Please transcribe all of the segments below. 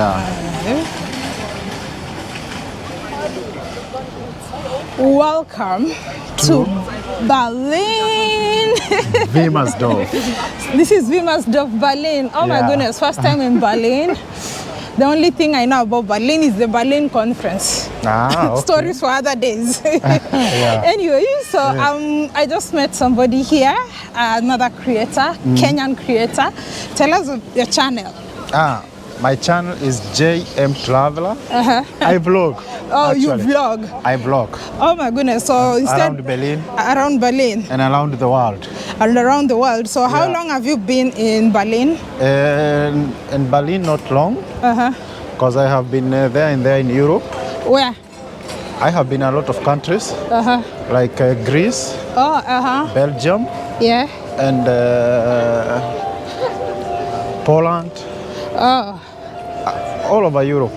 Yeah. Welcome to Berlin. Wilmersdorf. This is Wilmersdorf, Berlin. Oh my goodness, first time in Berlin. The only thing I know about Berlin is the Berlin conference. Okay. Stories for other days. Anyway, so I just met somebody here, another creator, Kenyan creator. Tell us your channel. My channel is JM Traveler. I vlog. Oh, actually. You vlog? I vlog. Oh my goodness. So instead, around Berlin. Around Berlin. And around the world. And around the world. So how long have you been in Berlin? In Berlin, not long. Because I have been there and there in Europe. Where? I have been a lot of countries. Like Greece. Belgium. Yeah. And Poland. All over Europe.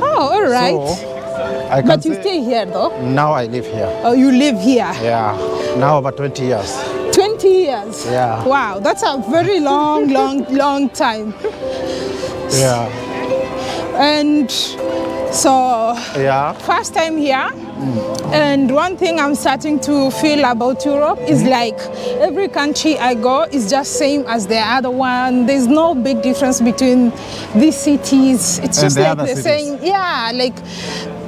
Oh, all right. So, but you stay here though? Now I live here. Oh, you live here? Yeah. Now over 20 years. 20 years? Yeah. Wow, that's a very long time. Yeah. And so, first time here. And one thing I'm starting to feel about Europe is like every country I go is just same as the other one. There's no big difference between these cities. It's just like the same. Yeah, like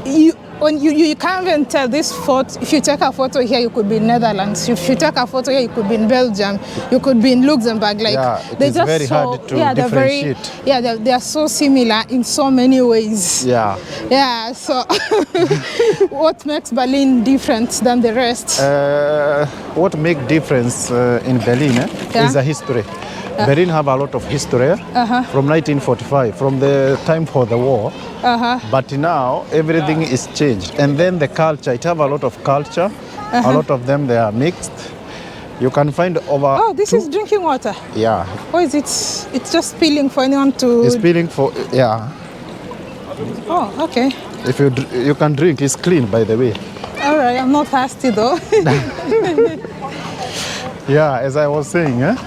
you can't even tell this photo. If you take a photo here, you could be in Netherlands. If you take a photo here, you could be in Belgium. You could be in Luxembourg. Like they're just very hard to differentiate. They are so similar in so many ways. Yeah. Yeah. So, what makes Berlin different than the rest? What makes difference in Berlin is the history. Berlin have a lot of history from 1945, from the time for the war. But now everything is changed. And then the culture, it have a lot of culture. A lot of them, they are mixed. You can find over... Oh, this is drinking water? Yeah. Or is it, it's just spilling for anyone to... It's spilling for, Oh, okay. If you can drink, it's clean, by the way. All right, I'm not thirsty though. Yeah, as I was saying,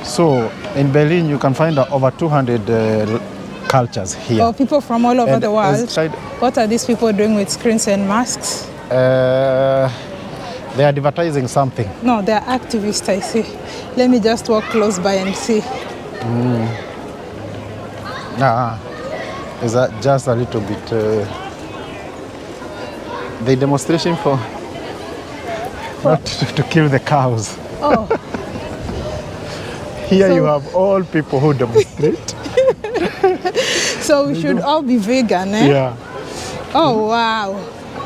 so in Berlin, you can find over 200 cultures here. Oh, people from all over the world. What are these people doing with screens and masks? They are advertising something. No, they are activists, I see. Let me just walk close by and see. Is that just a little bit... the demonstration for... Not to kill the cows. Oh. Here you have all people who demonstrate. So we should all be vegan, eh? Yeah. Oh, wow.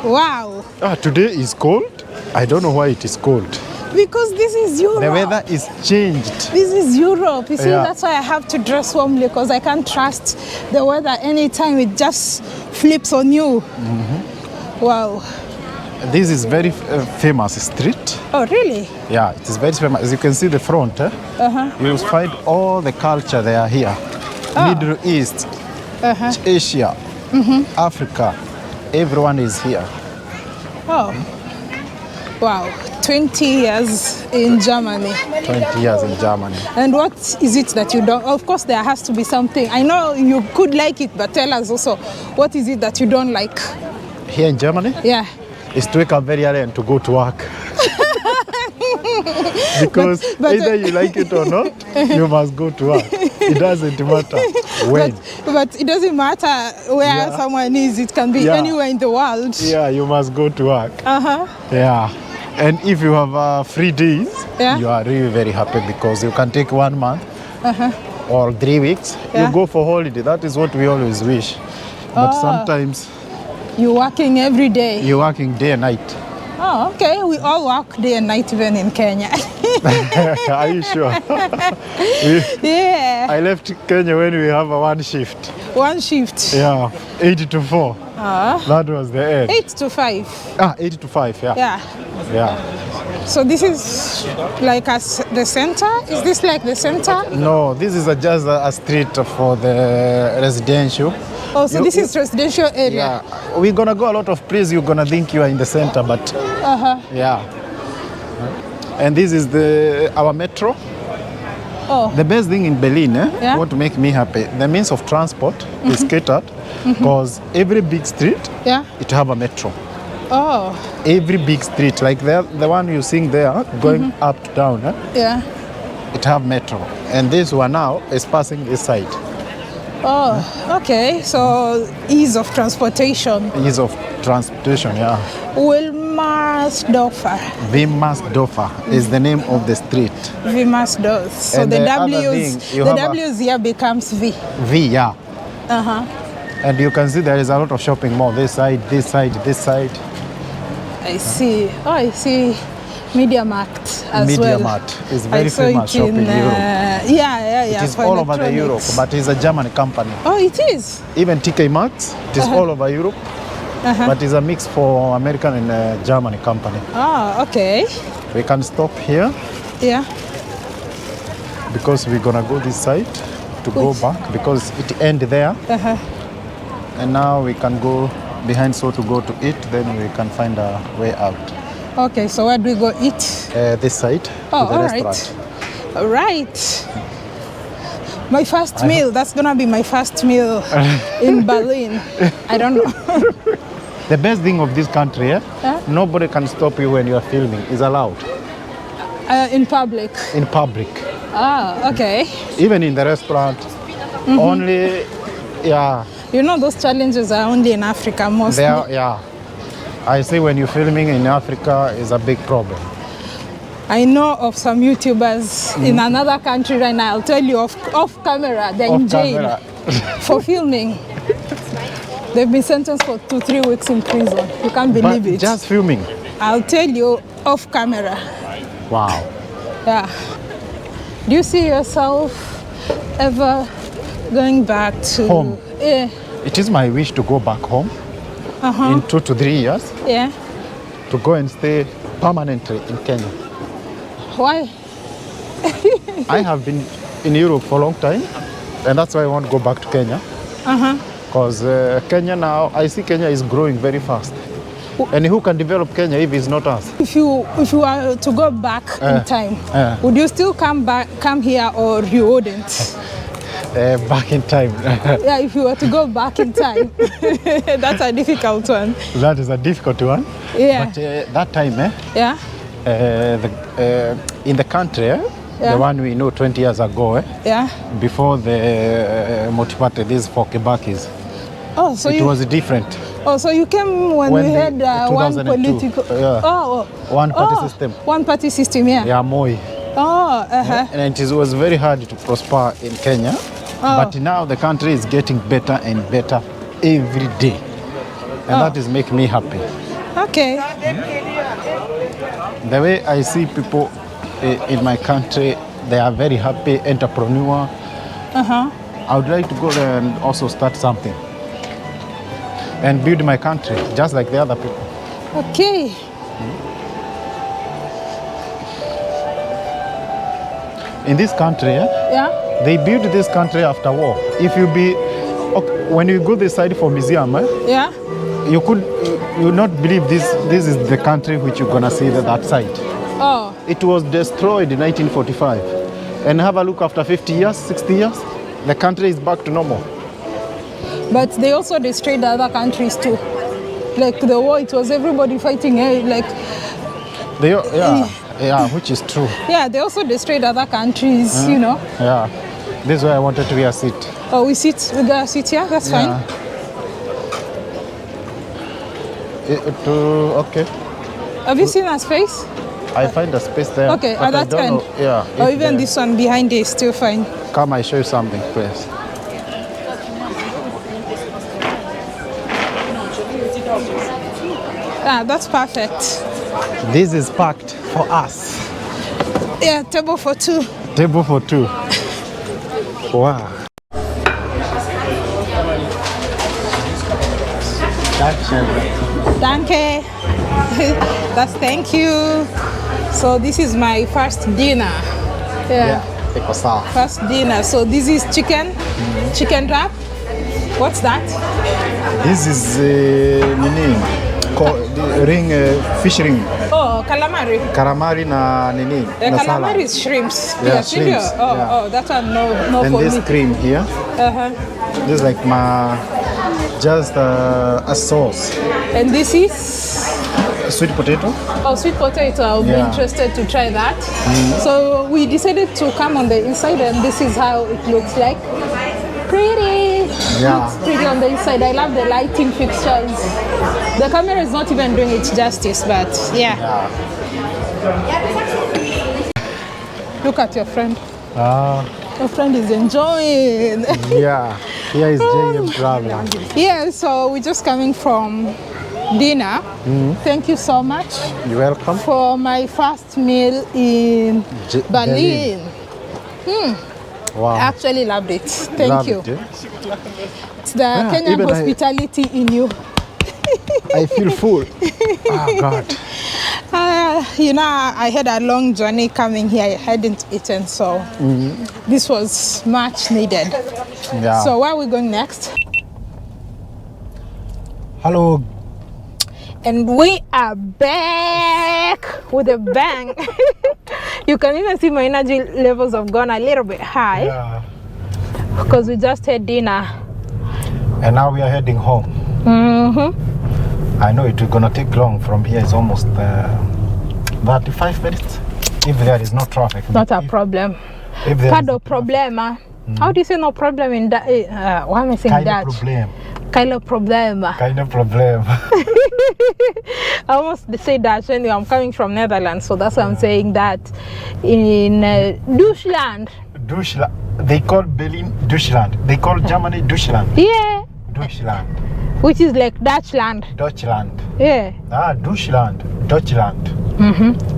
Wow. Today is cold. I don't know why it is cold. Because this is Europe. The weather is changed. This is Europe. You see, that's why I have to dress warmly, because I can't trust the weather anytime it just flips on you. Wow. This is very famous street. Oh, really? Yeah, it is very famous. As you can see the front, you will find all the culture they are here. Middle East, Asia, Africa, everyone is here. Oh, wow. 20 years in Germany. 20 years in Germany. And what is it that you don't? Of course, there has to be something. I know you could like it, but tell us also, what is it that you don't like? Here in Germany? Yeah. Is to wake up very early and to go to work. Because either you like it or not, you must go to work. It doesn't matter when. But it doesn't matter where someone is. It can be anywhere in the world. Yeah, you must go to work. Yeah. And if you have 3 days, you are really very happy because you can take 1 month or 3 weeks. You go for holiday. That is what we always wish. But sometimes... You're working every day. You're working day and night. Oh, okay. We all work day and night even in Kenya. Are you sure? Yeah. I left Kenya when we have a 1 shift. 1 shift? Yeah, 8 to 4. That was the end. 8 to 5? 8 to 5, yeah. Yeah. So this is like the center? Is this like the center? No, this is just a street for the residential. Oh, so this is residential area? Yeah. We're going to go a lot of places. You're going to think you are in the center, but yeah. And this is our metro. The best thing in Berlin, what make me happy, the means of transport is catered because every big street, it have a metro. Every big street, like the one you seeing there, going up to down, it have metro. And this one now is passing this side. Okay. So ease of transportation. Ease of transportation, Wilmersdorfer. Wilmersdorfer is the name of the street. Wilmersdorf. So and the W's here becomes V. V, And you can see there is a lot of shopping mall. This side, this side, this side. I see. I see. MediaMarkt as well. MediaMarkt is very famous shop in Europe. It is all over the Europe, but it's a German company. Oh, it is? Even TK Maxx, it is all over Europe, but it's a mix for American and German company. Okay. We can stop here. Because we're gonna go this side to go back because it ends there. And now we can go behind so to go to eat, then we can find a way out. Okay, so where do we go eat? This side, to the restaurant. All right. My first meal, that's gonna be my first meal in Berlin. I don't know. The best thing of this country, nobody can stop you when you are filming. It's allowed. In public? In public. Okay. Even in the restaurant, only, You know those challenges are only in Africa mostly. I see when you're filming in Africa is a big problem. I know of some YouTubers in another country right now. I'll tell you off camera, they're in jail for filming. They've been sentenced for 2-3 weeks in prison. You can't believe it. Just filming? I'll tell you off camera. Wow. Do you see yourself ever going back to home? It is my wish to go back home in 2 to 3 years. To go and stay permanently in Kenya. Why? I have been in Europe for a long time, and that's why I want to go back to Kenya. Because Kenya now, I see Kenya is growing very fast. And who can develop Kenya if it's not us? If you were to go back in time, would you still come here or you wouldn't? Back in time. If you were to go back in time. That's a difficult one. That is a difficult one. But that time, in the country, the one we know 20 years ago, before the multi-party, these for Kibakis, so it was different. So you came when we had one political... one party system. One party system, Moi. And it was very hard to prosper in Kenya. But now the country is getting better and better every day. And that is making me happy. Okay. The way I see people in my country, they are very happy, entrepreneur. I would like to go there and also start something. And build my country, just like the other people. Okay. In this country, they built this country after war. If you when you go this side for museum, you would not believe this is the country which you're gonna see that side. It was destroyed in 1945. And have a look after 50 years, 60 years, the country is back to normal. But they also destroyed the other countries too. Like the war, it was everybody fighting, which is true. They also destroyed other countries, you know. This is why I wanted to be a seat. Oh, we gotta sit here, that's fine. Okay. Have you seen a space? I find a space there. Okay, at that end. Or even this one behind is still fine. Come, I show you something, please. That's perfect. This is packed for us. Table for 2. Table for 2. Wow. Danke. That's thank you. So this is my first dinner. First dinner. So this is chicken wrap. What's that? This is ring, fish ring. Oh, calamari. Calamari na nini? Na Calamari salad. is shrimps. Yeah, shrimps. shrimps. Oh, Yeah. oh, that one no And for this me. cream here. This is like just a sauce. And this is? Sweet potato. Oh, sweet potato. I'll be interested to try that. So we decided to come on the inside, and this is how it looks like. Pretty. Yeah. It's pretty on the inside. I love the lighting fixtures. The camera is not even doing it justice, but yeah. Look at your friend. Your friend is enjoying. Yeah. Here is JM traveling. Yeah, so we're just coming from dinner. Thank you so much. You're welcome. For my first meal in Berlin. Wow. I actually loved it. Thank you. It's the Kenyan hospitality in you. I feel full. Oh God. You know, I had a long journey coming here. I hadn't eaten, so this was much needed. Yeah. So where are we going next? Hello. And we are back with a bang. You can even see my energy levels have gone a little bit high because we just had dinner. And now we are heading home. I know it's gonna take long. From here it's almost 35 minutes. If there is no traffic. Not a problem. If there Kind of problema. How do you say no problem in that? Why am I saying Dutch? Kind of problema. Kind of problem. I almost say Dutch anyway. I'm coming from Netherlands, so that's why I'm saying that. In Deutschland. Deutschland. They call Berlin Deutschland. They call Germany Deutschland. Yeah. Deutschland. Which is like Dutchland. Deutschland. Yeah. Deutschland. Deutschland.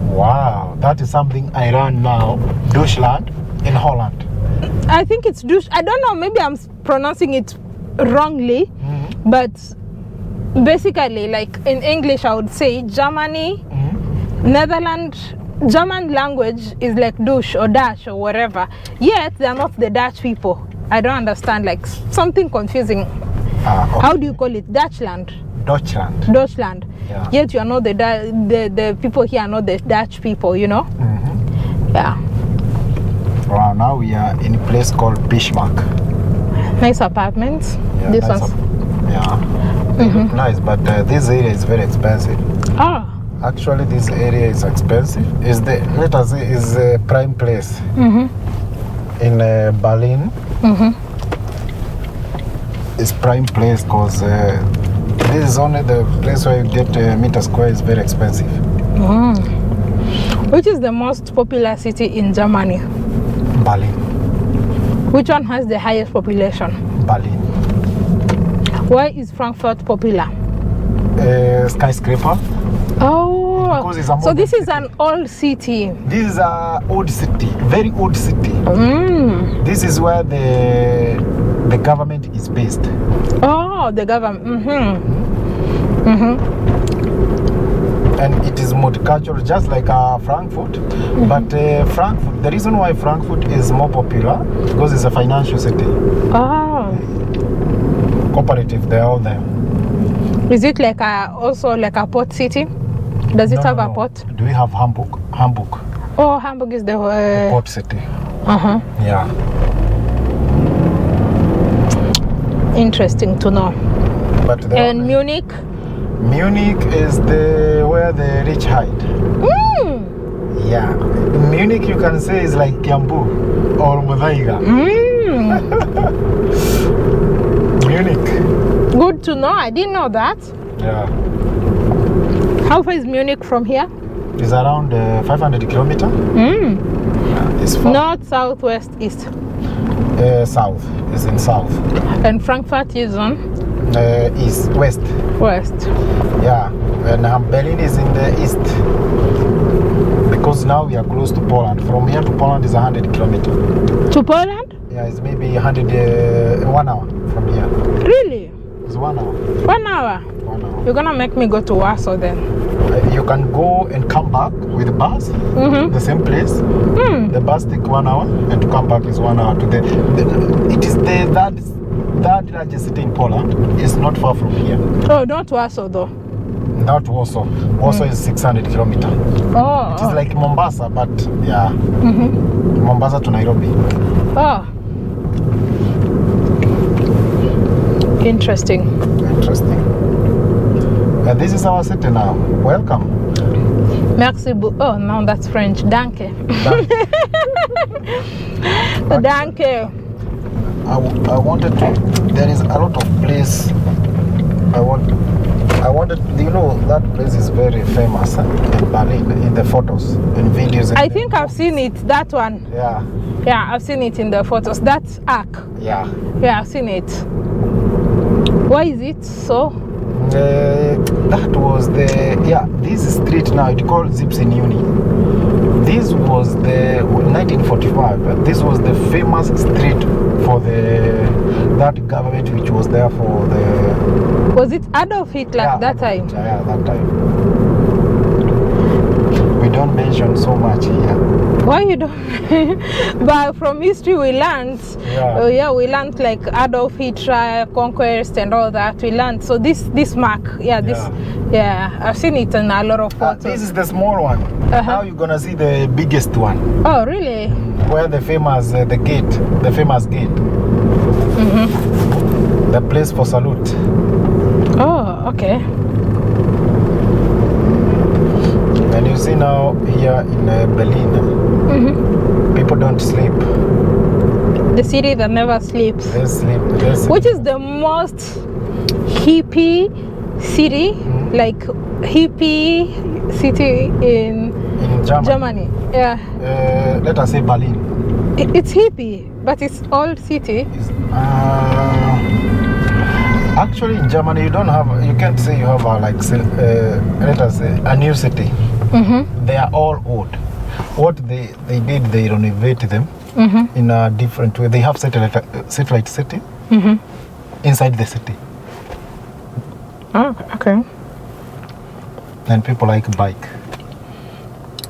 Wow, that is something I learned now. Deutschland in Holland. I think it's Deutsch. I don't know. Maybe I'm pronouncing it wrongly, but basically, like in English, I would say Germany, Netherlands. German language is like Deutsch or Dutch or whatever. Yet they are not the Dutch people. I don't understand. Like something confusing. Okay. How do you call it? Dutchland. Deutschland. Deutschland. Yeah. Yet you are not the people here are not the Dutch people. You know. Yeah. Wow. Now we are in a place called Bismarck. Nice apartments. Yeah, This nice one's. They look nice, but this area is very expensive. Oh. Actually, this area is expensive. Is the is a prime place in Berlin. It's prime place because this is only the place where you get meter square is very expensive. Which is the most popular city in Germany? Berlin. Which one has the highest population? Berlin. Why is Frankfurt popular? Skyscraper. Oh, Because it's a so this is modern an old city. This is an old city, very old city. This is where the government is based. Oh, the government. And it is multicultural, just like Frankfurt. But Frankfurt, the reason why Frankfurt is more popular because it's a financial city. Oh, Cooperative, they're all there. is it like also like a port city? Does it have a port? Do we have Hamburg? Hamburg. Oh, Hamburg is the port city. Yeah. Interesting to know. But And Munich? Munich is where the rich hide. Yeah. Munich, you can say, is like Kiambu or Muthaiga. Munich. Good to know. I didn't know that. Yeah. How far is Munich from here? It's around 500 kilometers. Yeah, it's far. North, south, west, east. South. It's in south. And Frankfurt is on? East, west. West. Yeah. And Berlin is in the east. Because now we are close to Poland. From here to Poland is 100 kilometers. To Poland? Yeah, it's maybe 1 hour from here. Really? It's 1 hour. 1 hour? 1 hour. You're gonna make me go to Warsaw then. You can go and come back with the bus, the same place. The bus take 1 hour, and to come back is 1 hour. To it is that largest city in Poland. It's not far from here. Oh, not Warsaw though. Not Warsaw. Warsaw is 600 kilometers. Oh. It is like Mombasa, but yeah. Mombasa to Nairobi. Oh. Interesting. Interesting. And this is our city now. Welcome. Merci beaucoup. Oh, no, that's French. Danke. Danke. I wanted to. There is a lot of place. I wanted. You know that place is very famous in Berlin in the photos and videos. I think I've seen it. That one. Yeah. Yeah, I've seen it in the photos. That's Arc. Yeah. Yeah, I've seen it. Why is it so? That was the this street now. It called Zipsin Uni. This was the 1945. This was the famous street for that government which was there for the. Was it Adolf Hitler that time? Yeah, that time. We don't mention so much here. Why you don't? But from history we learned. We learned like Adolf Hitler, conquest, and all that. We learned. So this mark, I've seen it in a lot of photos. This is the small one. Now you're gonna see the biggest one. Oh, really? Where the famous the famous gate. The place for salute. Oh, okay. And you see now here in Berlin, people don't sleep. The city that never sleeps. They sleep. Which is the most hippie city, like hippie city in Germany. Yeah. Let us say Berlin. It's hippie, but it's old city. Actually, in Germany, you can't say you have let us say a new city. They are all old. What they did, they renovate them in a different way. They have satellite city inside the city. Oh, okay. And people like bike.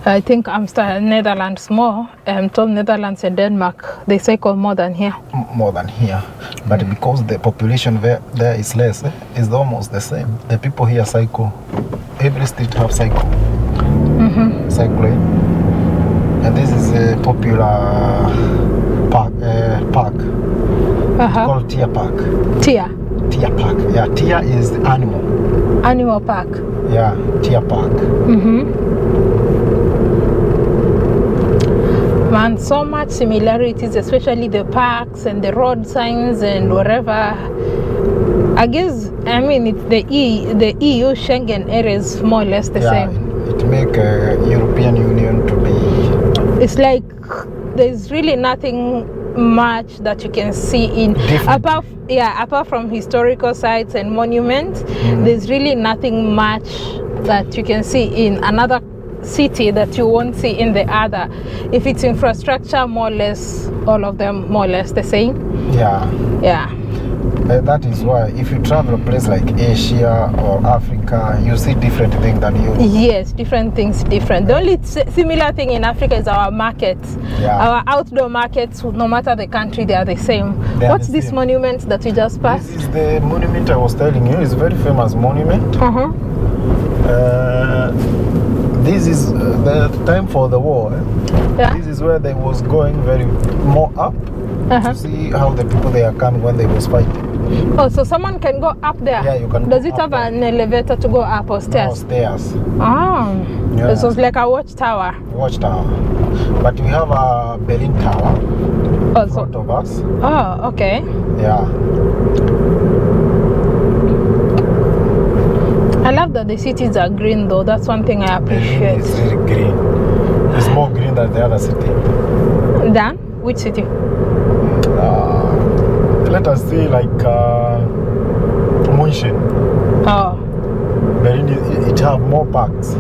I think Netherlands more. I'm told Netherlands and Denmark, they cycle more than here. More than here. But because the population there is less, it's almost the same. The people here cycle. Every street have cycle. Cycling. And this is a popular park called Tia Park. Tia Park. Yeah, Tia is the animal park. Yeah, Tia Park. Man, so much similarities, especially the parks and the road signs and whatever. I guess, I mean, it's the EU Schengen area is more or less the same. It make European Union to be. It's like there's really nothing much that you can see in apart from historical sites and monuments. There's really nothing much that you can see in another city that you won't see in the other. If it's infrastructure, more or less all of them more or less the same. That is why if you travel a place like Asia or Africa, you see different things than you. Yes, different things, different. The only similar thing in Africa is our markets. Our outdoor markets, no matter the country, they are the same. What's this monument that we just passed? This is the monument I was telling you. It's a very famous monument. This is the time for the war. This is where they was going very more up to see how the people they are coming when they was fighting. Oh, so someone can go up there? Yeah, you can. Does it have an elevator to go up or stairs? No, stairs. So it's like a watchtower. Watchtower. But we have a Berlin Tower in front of us. Oh, okay. Yeah. I love that the cities are green though. That's one thing I appreciate. It's really green. It's more green than the other city. Than? Which city? Let us say like München. Oh. Berlin, it have more parks.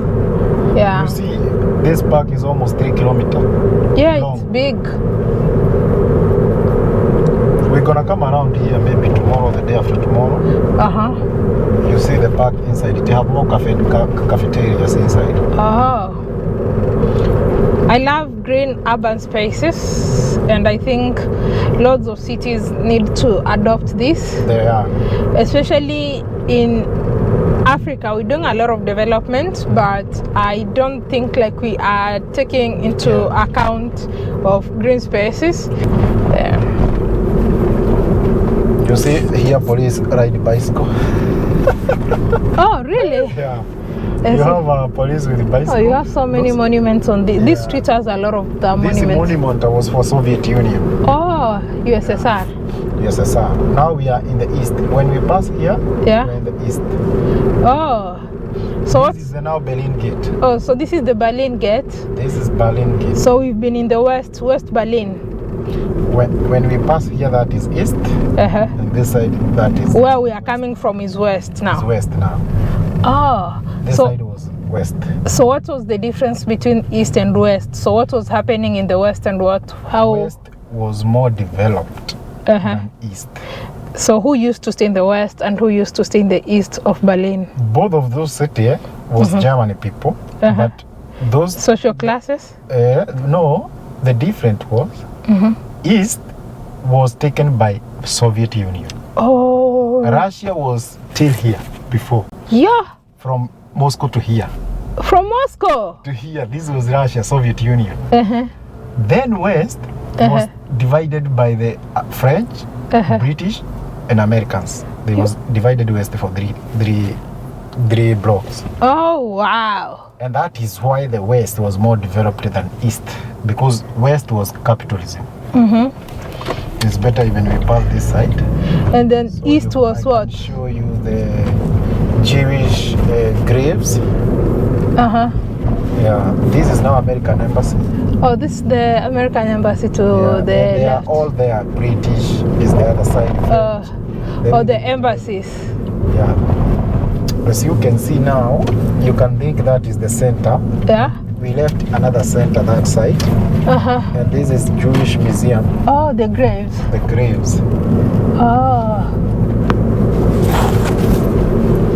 Yeah. You see, this park is almost 3 kilometers. Yeah, long. It's big. We're gonna come around here maybe tomorrow, the day after tomorrow. You see the park inside. It have more cafeterias inside. Oh. I love green urban spaces, and I think lots of cities need to adopt this. They are. Especially in Africa, we're doing a lot of development, but I don't think like we are taking into account of green spaces. You see here, police ride bicycle. Oh, really? Yeah. You have police with bicycle. Oh, you have so many monuments on this. This street has a lot of the monuments. This monument was for Soviet Union. Oh, USSR. USSR. Now we are in the east. When we pass here, we're in the east. Oh. So this is now Berlin Gate. Oh, so this is the Berlin Gate. This is Berlin Gate. So we've been in the West Berlin. When we pass here, that is east. And this side, that is where we are coming from is west now. It's west now. Oh. This side was west. So what was the difference between east and west? So what was happening in the west and how? West was more developed than east. So who used to stay in the west and who used to stay in the east of Berlin? Both of those cities was German people, but those social classes? No, the difference was east was taken by Soviet Union. Oh. Russia was still here before. Yeah. From Moscow to here. From Moscow to here. This was Russia, Soviet Union. Then West was divided by the French, British, and Americans. They was divided West for three blocks. Oh wow! And that is why the West was more developed than East, because West was capitalism. It's better even we pass this side. And then so East was what? I can show you the Jewish graves. Yeah, this is now American embassy. Oh, this is the American embassy to the they left. Are all there. British is the other side. The embassies. Yeah. As you can see now, you can think that is the center. Yeah. We left another center that side. And this is Jewish museum. Oh, the graves. The graves. Oh.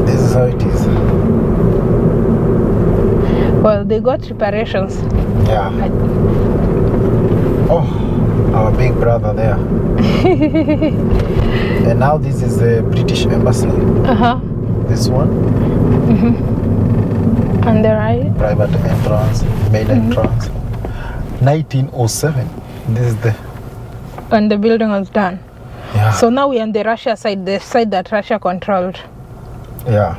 This is how it is. Well, they got reparations. Yeah. Oh, our big brother there. And now this is the British embassy. This one. And the right. Private entrance, main entrance. 1907. This is the. And the building was done. Yeah. So now we're on the Russia side, the side that Russia controlled. Yeah.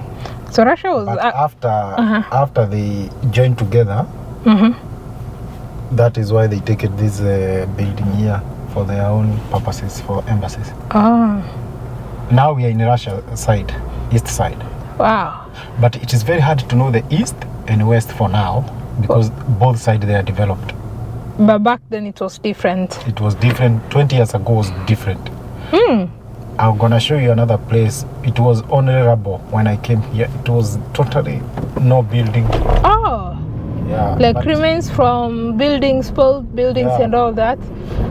So Russia was. But after they joined together, that is why they take it this building here for their own purposes, for embassies. Now we are in Russia side, east side. Wow. But it is very hard to know the east and west for now, because both sides they are developed. But back then it was different. It was different. 20 years ago was different. I'm gonna show you another place. It was only rubble when I came here. It was totally no building. Oh. Yeah. Like remains from buildings, spoiled buildings and all that.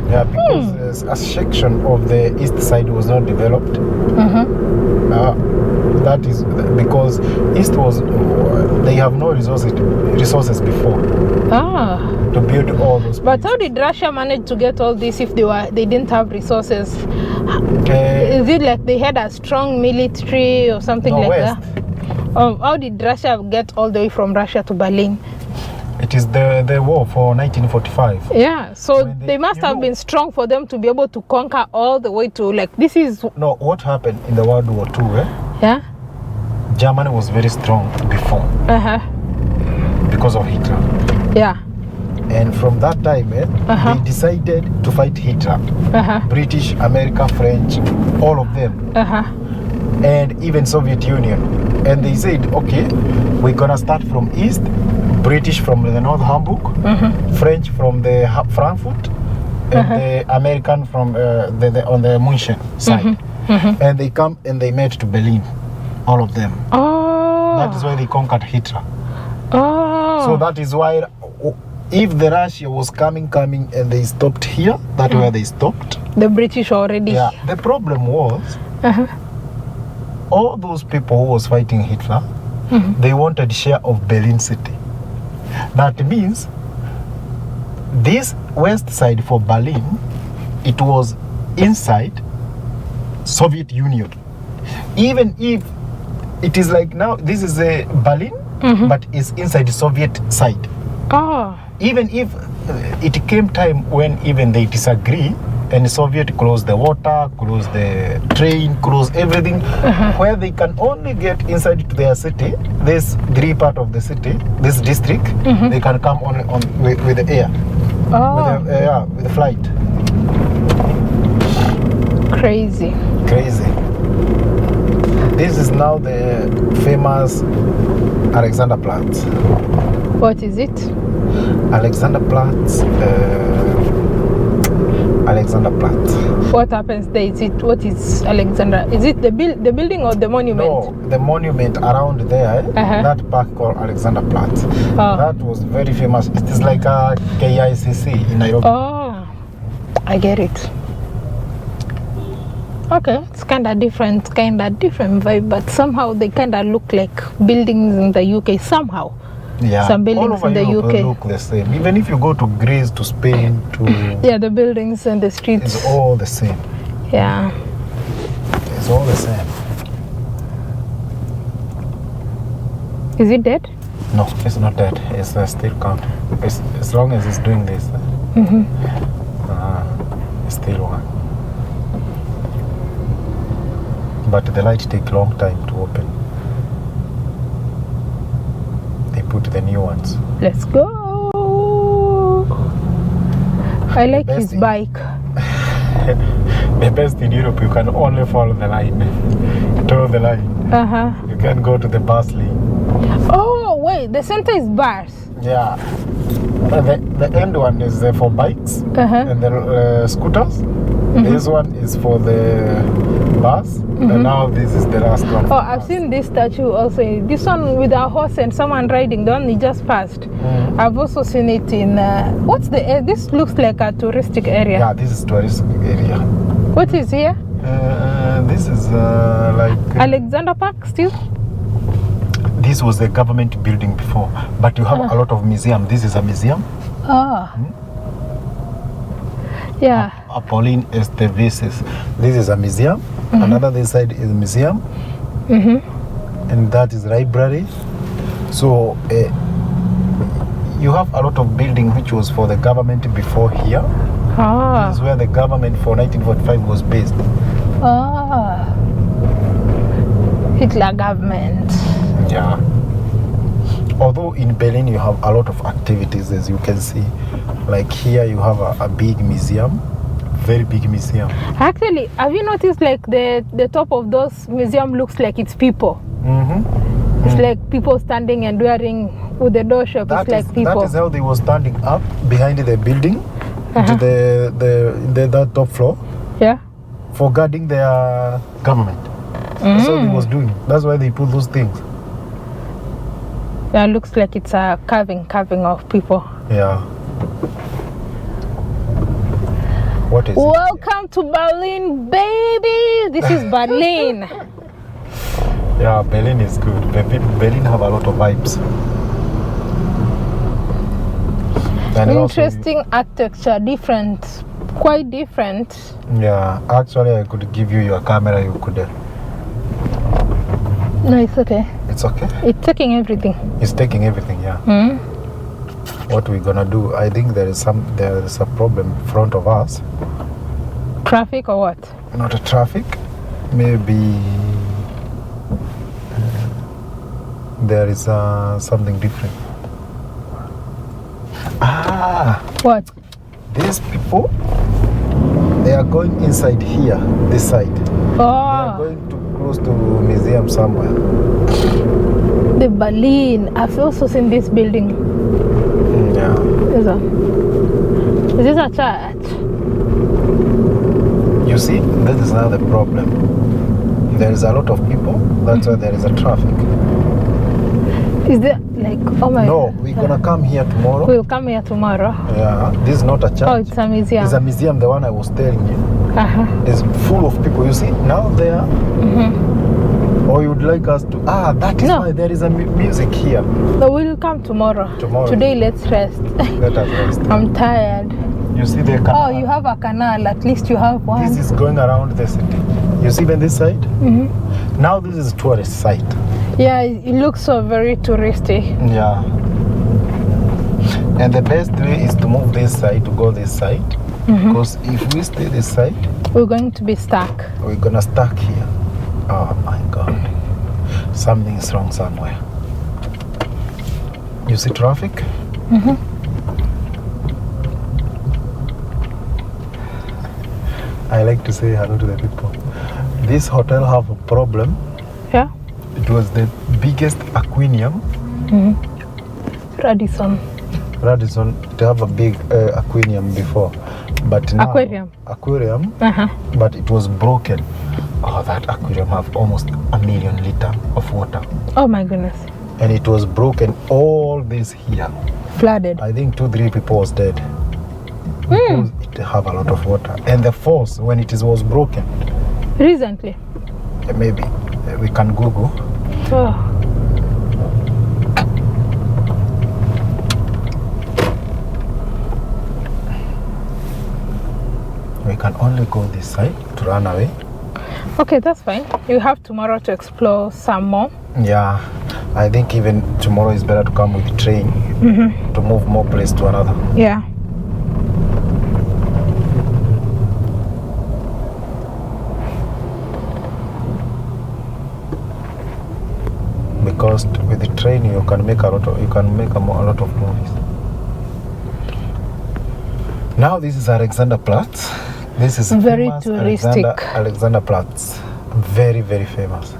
Yeah, because a section of the east side was not developed. That is because east was they have no resources before. To build all those. But how did Russia manage to get all this if they didn't have resources? Is it like they had a strong military or something like that? How did Russia get all the way from Russia to Berlin? It is the war for 1945. Yeah, so they must have been strong for them to be able to conquer all the way to like this is. No, what happened in the World War II? Yeah. Germany was very strong before. Because of Hitler. Yeah. And from that time, they decided to fight Hitler. British, America, French, all of them. And even Soviet Union. And they said, okay, we're gonna start from east. British from the North Hamburg, French from the Frankfurt, and the American from on the München side. And they come and they met to Berlin, all of them. That is why they conquered Hitler. So that is why if the Russia was coming and they stopped here, that's where they stopped. The British already. Yeah. The problem was all those people who was fighting Hitler, they wanted share of Berlin city. That means this west side for Berlin, it was inside Soviet Union. Even if it is like now, this is a Berlin, but it's inside the Soviet side. Oh. Even if it came time when even they disagree, and the Soviet closed the water, closed the train, closed everything, where they can only get inside to their city, this 3 part of the city, this district, they can come only with the air. Oh. With the flight. Crazy. Crazy. This is now the famous Alexanderplatz. What is it? Alexanderplatz. Alexanderplatz. What happens there? What is Alexander? Is it the building or the monument? No, the monument around there, that park called Alexanderplatz. Oh. That was very famous. It is like a KICC in Nairobi. Oh, I get it. Okay, it's kind of different vibe, but somehow they kind of look like buildings in the UK somehow. Yeah, some buildings in the Europe UK look the same. Even if you go to Greece, to Spain, to the buildings and the streets. It's all the same. Yeah. It's all the same. Is it dead? No, it's not dead. It's still count. As long as it's doing this, it's still one. But the light take long time to open. They put the new ones. Let's go. I like his bike. The best in Europe, you can only follow the line. Toe the line. You can go to the bus lane. Oh, wait, the center is bars. Yeah. The end one is for bikes and the scooters. This one is for the bus, and now this is the last one. Oh, I've seen this statue also. This one with a horse and someone riding, the one we just passed. I've also seen it in, this looks like a touristic area. Yeah, this is touristic area. What is here? This is like... Alexander Park still? This was the government building before, but you have a lot of museum. This is a museum. Yeah. Apolline Estevices. This is a museum. Another this side is a museum. And that is library. So you have a lot of building which was for the government before here. This is where the government for 1945 was based. Hitler government. Yeah. Although in Berlin you have a lot of activities, as you can see. Like here you have a big museum, very big museum. Actually, have you noticed like the top of those museum looks like it's people? It's like people standing and wearing with the door shop. It's like people. That is how they were standing up behind the building to the top floor. Yeah. For guarding their government. That's what they was doing. That's why they put those things. Yeah, looks like it's a carving of people. Yeah. What is Welcome to Berlin, baby. This is Berlin. Yeah, Berlin is good. Berlin have a lot of vibes. And interesting architecture, different, quite different. Yeah, actually I could give you your camera, you could... No, it's okay. It's okay? It's taking everything. It's taking everything, yeah. What we're gonna do, I think there is a problem in front of us. Traffic or what? Not a traffic. Maybe there is something different. What? These people, they are going inside here, this side. They are going to close to museum somewhere. The Berlin. I've also seen this building. Yeah. Is this a church? You see, that is now the problem. There is a lot of people. That's why there is a traffic. Is there like, oh my... No, we're gonna come here tomorrow. We'll come here tomorrow. Yeah, this is not a church. Oh, it's a museum. It's a museum, the one I was telling you. It's full of people. You see, now there. Or you would like us to... that is why there is a music here. No, we'll come tomorrow. Today, let's rest. Let us rest. I'm tired. You see the canal? Oh, you have a canal. At least you have one. This is going around the city. You see even this side? Now this is tourist site. Yeah, it looks so very touristy. Yeah. And the best way is to move this side, to go this side. Because if we stay this side, we're going to be stuck. We're gonna stuck here. Oh my God. Something is wrong somewhere. You see traffic? I like to say hello to the people. This hotel have a problem. Yeah. It was the biggest aquarium. Radisson. They have a big aquarium before, but now aquarium. But it was broken. Oh, that aquarium have almost 1 million liters of water. Oh my goodness. And it was broken. All this here flooded. I think 2-3 people was dead. Because it have a lot of water. And the force when it was broken. Recently. Maybe we can Google. Oh. We can only go this side to run away. Okay, that's fine. You have tomorrow to explore some more. Yeah, I think even tomorrow is better to come with the train to move more place to another. Yeah. Because with the train you can make a lot of movies. Now this is Alexanderplatz. This is very famous touristic. Alexanderplatz. Very, very famous.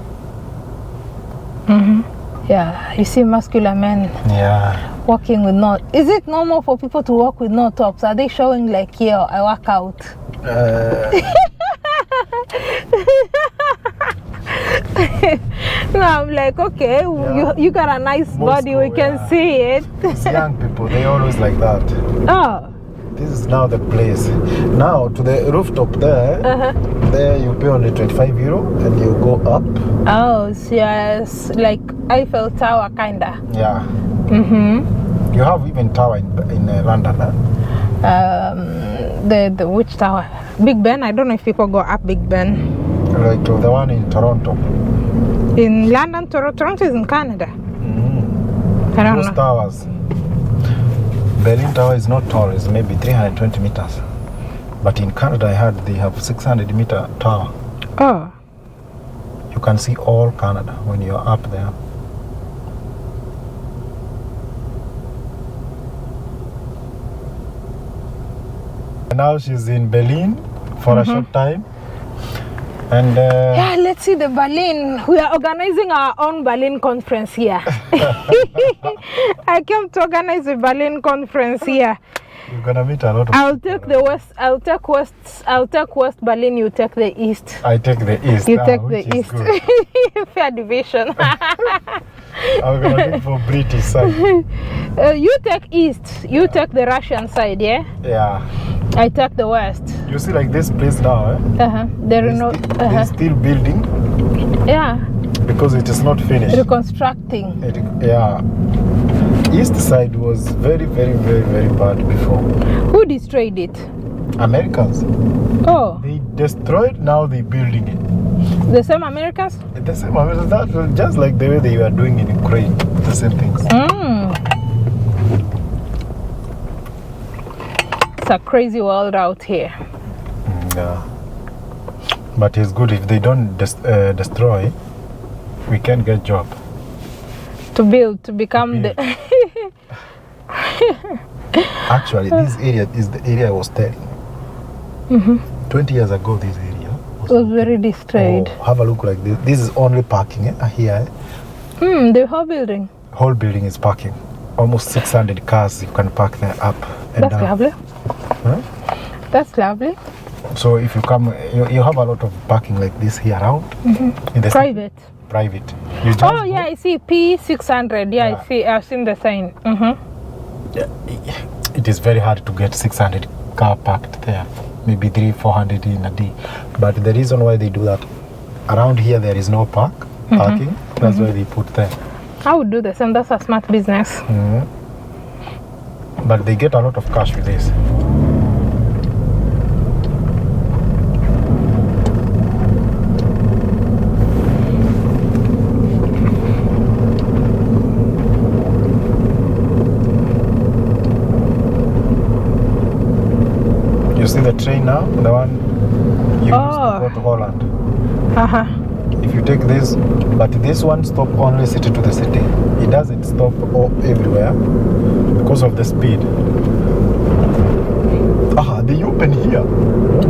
Yeah, you see muscular men. Yeah. Walking with no. Is it normal for people to walk with no tops? Are they showing like, yeah, I work out? No, I'm like, okay, yeah. you got a nice body, we can see it. These young people, they always like that. Oh. This is now the place. Now to the rooftop there, there you pay only €25 and you go up. Oh, so yes, like Eiffel Tower kinda. Yeah. You have even tower in London, huh? The which tower? Big Ben. I don't know if people go up Big Ben. Like the one in Toronto. In London, Toronto is in Canada. I don't know. Those towers. Berlin Tower is not tall, it's maybe 320 meters. But in Canada, I heard they have 600-meter tower. Oh. You can see all Canada when you're up there. Now she's in Berlin for a short time. And yeah, let's see the Berlin. We are organizing our own Berlin conference here. I came to organize a Berlin conference here. You're gonna meet a lot of I'll take the west. I'll take West Berlin. You take the east. I take the east. You take the east. Fair division. I'm gonna look for British side. You take east. You take the Russian side, yeah. Yeah. I take the west. You see, like this place now, eh? They're still building. Yeah. Because it is not finished. Reconstructing. Yeah. East side was very, very, very, very bad before. Who destroyed it? Americans. Oh. They destroyed, now they're building it. The same Americans? The same Americans. That was just like the way they were doing in Ukraine. The same things. It's a crazy world out here. Yeah. But it's good if they don't destroy, we can get job. To build, to become the... Actually, this area is the area I was telling. 20 years ago, this area was very destroyed. Oh, have a look like this. This is only parking here. The whole building. Whole building is parking. Almost 600 cars you can park there up and That's down. Lovely. Huh? That's lovely. So if you come, you have a lot of parking like this here around. In the private. Private. You just yeah, I see P600. Yeah, I see. I've seen the sign. Yeah, it is very hard to get 600 car parked there. Maybe 300-400 in a day. But the reason why they do that, around here there is no parking. That's why they put there. I would do the same. That's a smart business. But they get a lot of cash with this. train now, the one you used to go to Holland. If you take this, but this one stop only city to the city. It doesn't stop everywhere because of the speed. They open here.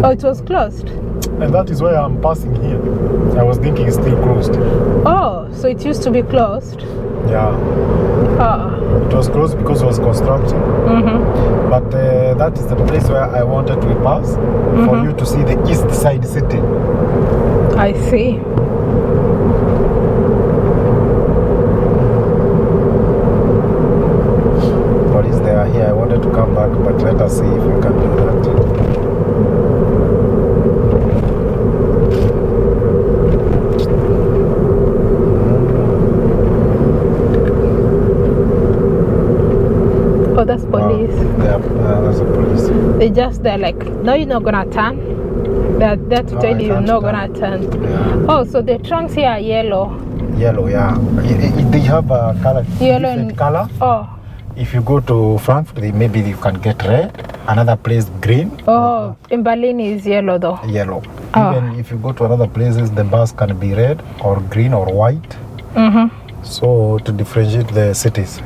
Oh, it was closed. And that is why I'm passing here. I was thinking it's still closed. Oh, so it used to be closed. Yeah. It was closed because it was construction. But that is the place where I wanted to pass for you to see the east side city. I see. What is there here? I wanted to come back, but let us see if we can do that. Oh, that's police. That's a police. They're like, no, you're not gonna turn. They're there to tell you you're not gonna turn. Yeah. Oh, so the trunks here are yellow. Yellow, yeah. They have a color, yellow different color. Oh. If you go to Frankfurt, maybe you can get red. Another place, green. Oh, in Berlin is yellow though. Yellow. Even if you go to other places, the bus can be red or green or white. So to differentiate the cities.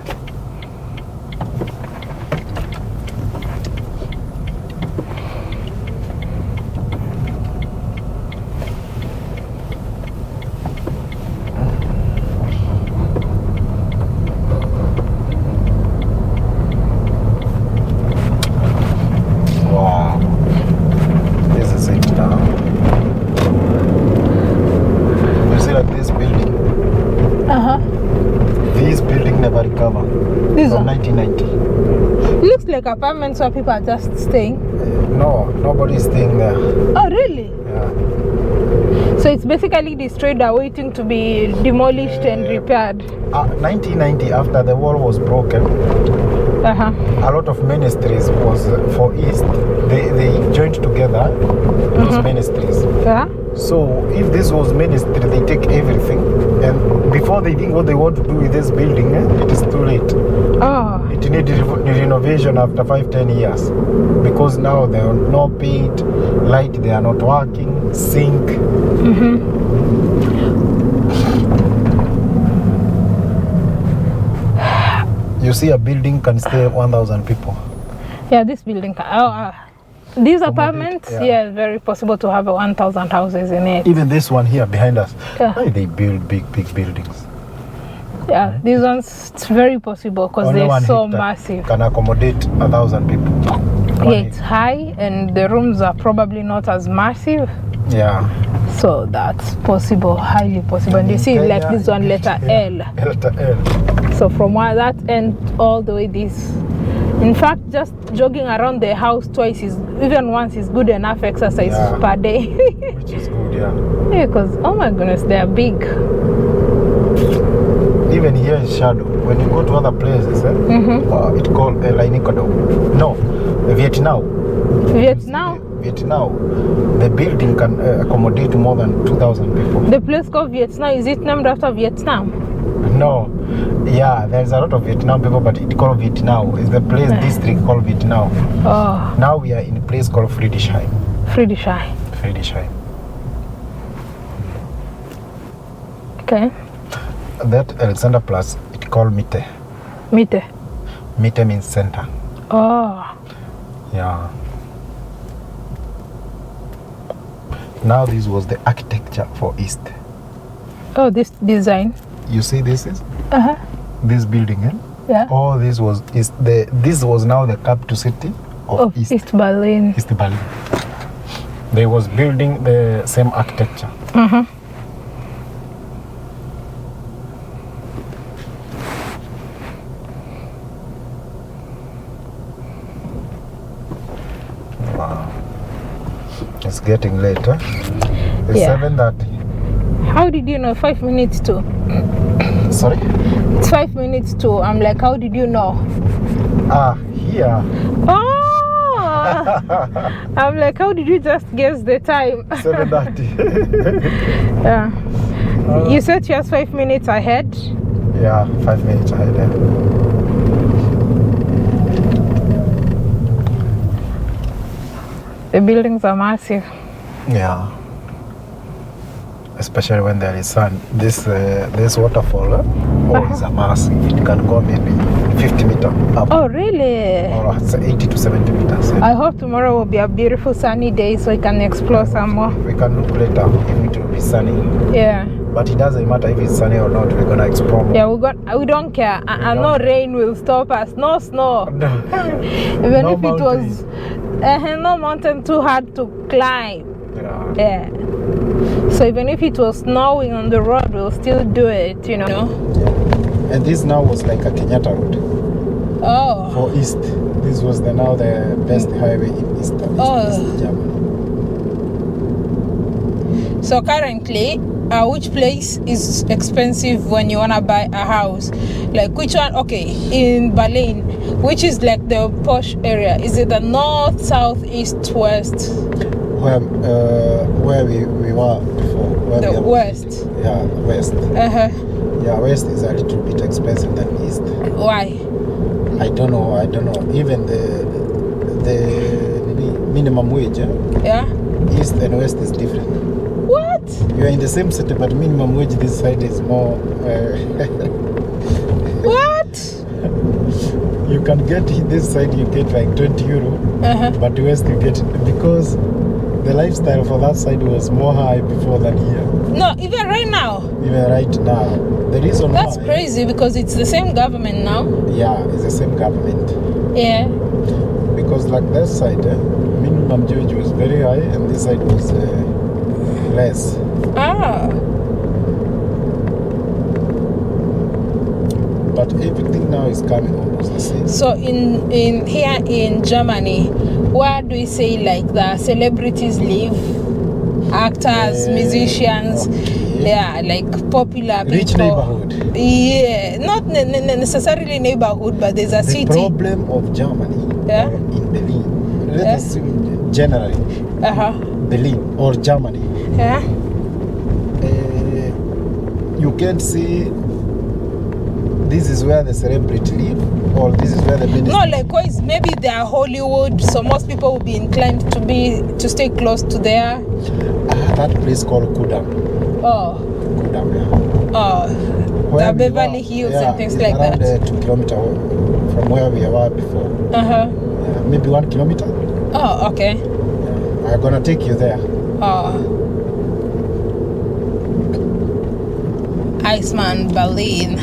From 1990. It looks like apartments where people are just staying. No, nobody's staying there. Oh, really? Yeah. So it's basically destroyed or waiting to be demolished and repaired. 1990, after the wall was broken, a lot of ministries was for East. They joined together those ministries. Yeah. So if this was ministry, they take everything, and before they think what they want to do with this building, it is too late. It needs renovation after 5-10 years, because now they are no paint, light they are not working, sink. You see, a building can stay 1,000 people. Yeah, this building can. These apartments, yeah, very possible to have 1,000 houses in it. Even this one here behind us, they build big buildings. Yeah, these ones, it's very possible because they're so massive. Can accommodate 1,000 people. Yeah, it's high and the rooms are probably not as massive. Yeah. So that's possible, highly possible. And you see, Kenya, like this one, letter L. Letter L. So from that end all the way this. In fact, just jogging around the house twice even once is good enough exercise per day. Which is good, yeah. Yeah, because, oh my goodness, they are big. Even here is shadow. When you go to other places, it's called Lainikado. No, Vietnam. Vietnam, the building can accommodate more than 2,000 people. The place called Vietnam, is it named after Vietnam? No. Yeah, there's a lot of Vietnam people, but it's called Vietnam. It's the place district called Vietnam. Oh. Now we are in a place called Friedrichshain. Friedrichshain. Okay. That Alexanderplatz, it's called Mitte. Mitte means center. Oh. Yeah. Now this was the architecture for East. Oh, this design. You see this is? This building, Yeah. Oh, this was now the capital city of East Berlin. East Berlin. They was building the same architecture. Wow. It's getting later. It's 7:30. How did you know? 5 minutes to. Sorry? It's 5 minutes to. I'm like, how did you know? Here. Oh! I'm like, how did you just guess the time? 7:30. Yeah. You said you was 5 minutes ahead? Yeah, 5 minutes ahead. The buildings are massive. Yeah. Especially when there is sun. This waterfall is a massive. It can go maybe 50 meters up. Oh, really? Or 80 to 70 meters. I hope tomorrow will be a beautiful sunny day so we can explore some more. We can look later if it will be sunny. Yeah. But it doesn't matter if it's sunny or not. We're gonna explore more. Yeah, we don't care. And no rain will stop us. No snow. No. Even no if mountain. It was no mountain too hard to climb. Yeah. So even if it was snowing on the road, we'll still do it, you know. Yeah. And this now was like a Kenyatta road. Oh. For East. This was now the best highway in East Germany. So currently, which place is expensive when you wanna buy a house? Like which one? Okay, in Berlin, which is like the posh area? Is it the north, south, east, west? Where we were before. The west. Yeah, west. Yeah, west is a little bit expensive than east. Why? I don't know. Even the minimum wage. Yeah. East and west is different. What? You are in the same city, but minimum wage this side is more. What? You can get this side, you get like 20 euro, but west you get because the lifestyle for that side was more high before than here. No, even right now. Even right now, the reason that's crazy because it's the same government now. Yeah, it's the same government. Yeah. Because like that side, minimum wage was very high, and this side was less. Ah. But everything now is coming almost the same. So in here in Germany, where do we say like the celebrities live? Actors, musicians, yeah, like popular people. Rich neighborhood. Yeah, not necessarily neighborhood, but there's a city. The problem of Germany in Berlin, let us assume generally, Berlin or Germany. Yeah. You can't see this is where the celebrity live or this is where the minister. No, likewise, maybe they are Hollywood, so most people will be inclined to stay close to there. That place called Kudam. Oh. Kudam, yeah. Oh. The Beverly Hills and things like that. Around 2 kilometers from where we were before. Yeah, maybe 1 kilometer. Oh, okay. Yeah, I'm gonna take you there. Oh. Iceman, Berlin.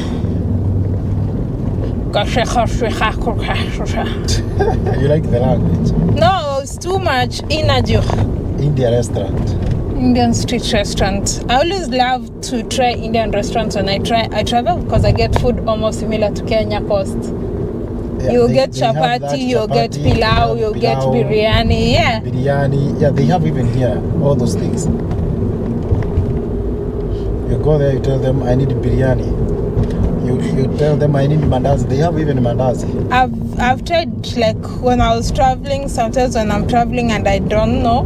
You like the language? No, it's too much energy. Indian restaurant. Indian street restaurant. I always love to try Indian restaurants when I travel because I get food almost similar to Kenya cost. Yeah, you'll get chapati, you'll get pilau, you'll get biryani. Yeah. Biryani. Yeah, they have even here all those things. You go there, you tell them I need biryani. You tell them I need mandazi. They have even mandazi. I've tried, like when I was traveling, sometimes when I'm traveling and I don't know,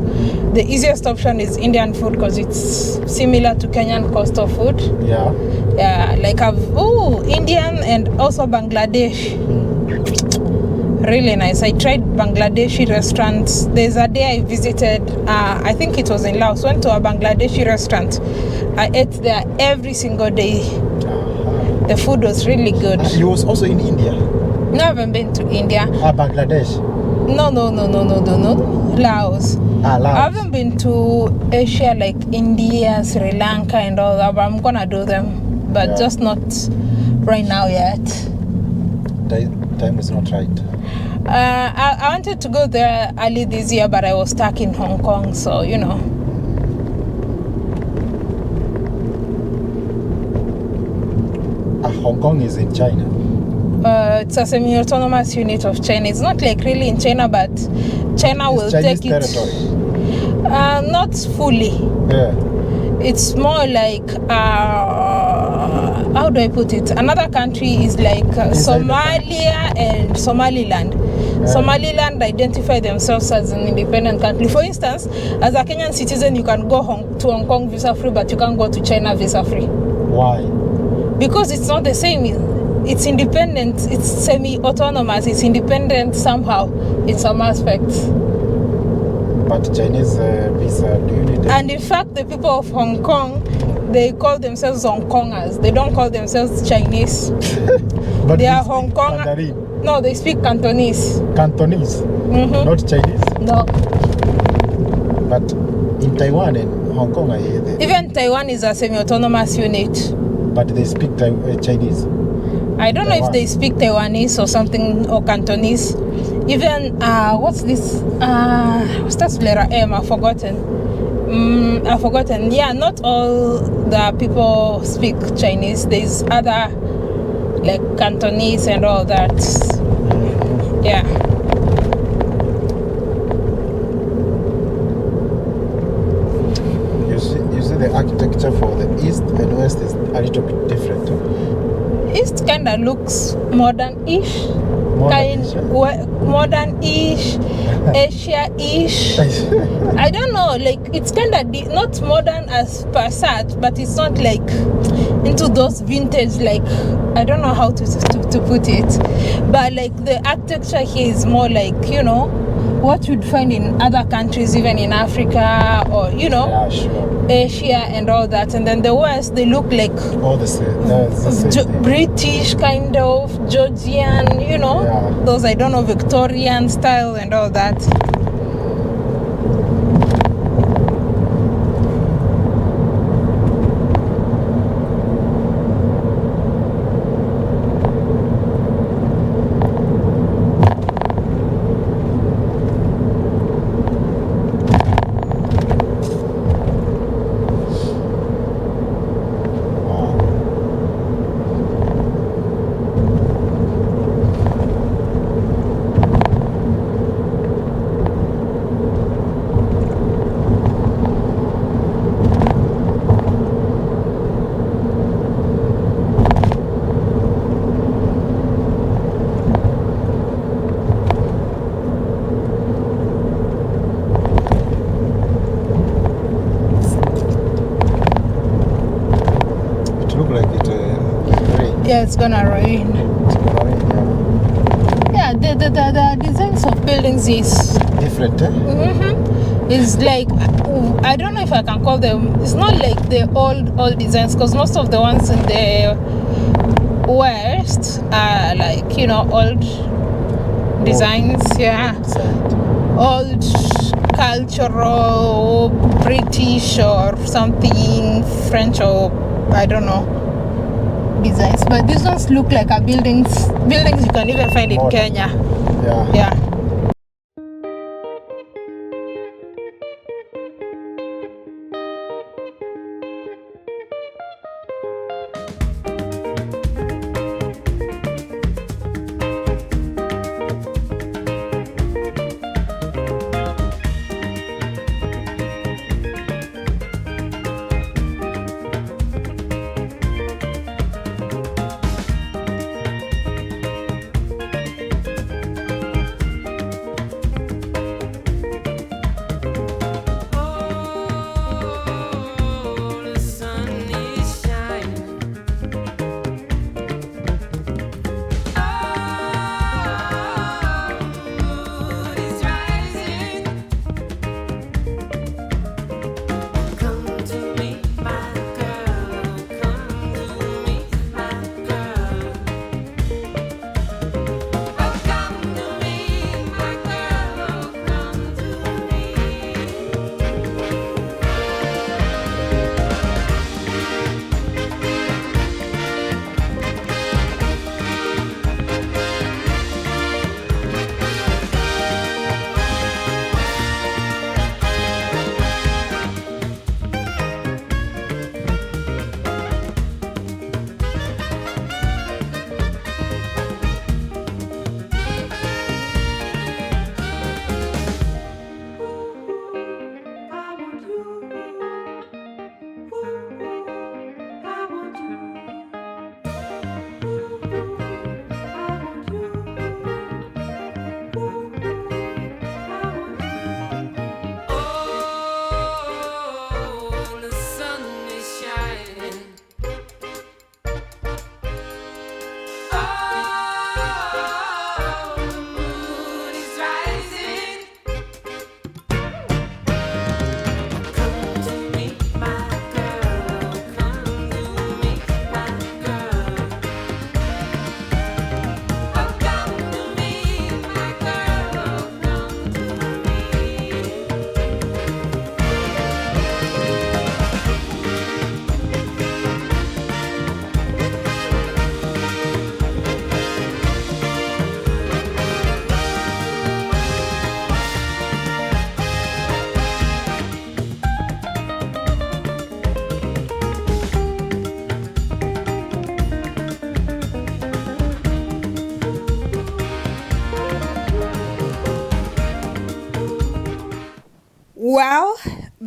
the easiest option is Indian food because it's similar to Kenyan cost of food. Yeah. Yeah, like Indian and also Bangladesh. Really nice. I tried Bangladeshi restaurants. There's a day I visited, I think it was in Laos, went to a Bangladeshi restaurant. I ate there every single day. The food was really good. You was also in India? No, I haven't been to India. Bangladesh? No. Laos. Laos. I haven't been to Asia like India, Sri Lanka and all that, but I'm gonna do them. But just not right now yet. Time is not right. I wanted to go there early this year, but I was stuck in Hong Kong, so you know. Hong Kong is in China. It's a semi-autonomous unit of China. It's not like really in China, but China will Chinese take territory. it. Not fully. Yeah. It's more like how do I put it? Another country is like Somalia and Somaliland. Yeah. Somaliland identify themselves as an independent country. For instance, as a Kenyan citizen, you can go to Hong Kong visa free, but you can't go to China visa free. Why? Because it's not the same. It's independent. It's semi-autonomous. It's independent somehow in some aspects. But Chinese visa, do you need it? And in fact, the people of Hong Kong, they call themselves Hong Kongers. They don't call themselves Chinese. But they are Hong Kong. Mandarin. No, they speak Cantonese. Cantonese, not Chinese. No. But in Taiwan and Hong Kong, I hear that. Even Taiwan is a semi-autonomous unit. But they speak Chinese. I don't know if they speak Taiwanese or something, or Cantonese. Even what's this? What's that letter M? I've forgotten. I've forgotten. Yeah, not all the people speak Chinese. There's other like Cantonese and all that. Yeah. You see the architecture for the east and west is a little bit different. East kind of looks modern-ish. Modern-ish, Asia-ish. I don't know, like it's kind of not modern as per such, but it's not like into those vintage, like I don't know how to put it, but like the architecture here is more like, you know, what you'd find in other countries, even in Africa or, you know, yeah, sure. Asia and all that. And then the West, they look like all the same. British kind of, Georgian, you know, those, I don't know, Victorian style and all that. Yeah, it's gonna rain. Yeah, the designs of buildings is different. It's like, I don't know if I can call them, it's not like the old designs, because most of the ones in the West are like, you know, old designs. Old cultural British or something, French or I don't know designs, but these ones look like a buildings you can even find in Kenya. Yeah.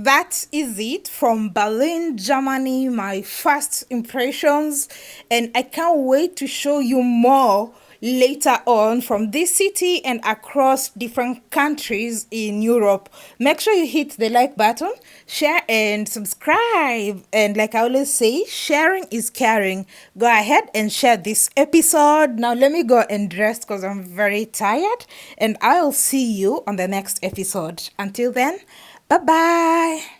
that is it from Berlin, Germany, my first impressions, and I can't wait to show you more later on from this city and across different countries in Europe. Make sure you hit the like button, share and subscribe, and like I always say, sharing is caring. Go ahead and share this episode. Now let me go and rest because I'm very tired, and I'll see you on the next episode. Until then, bye bye.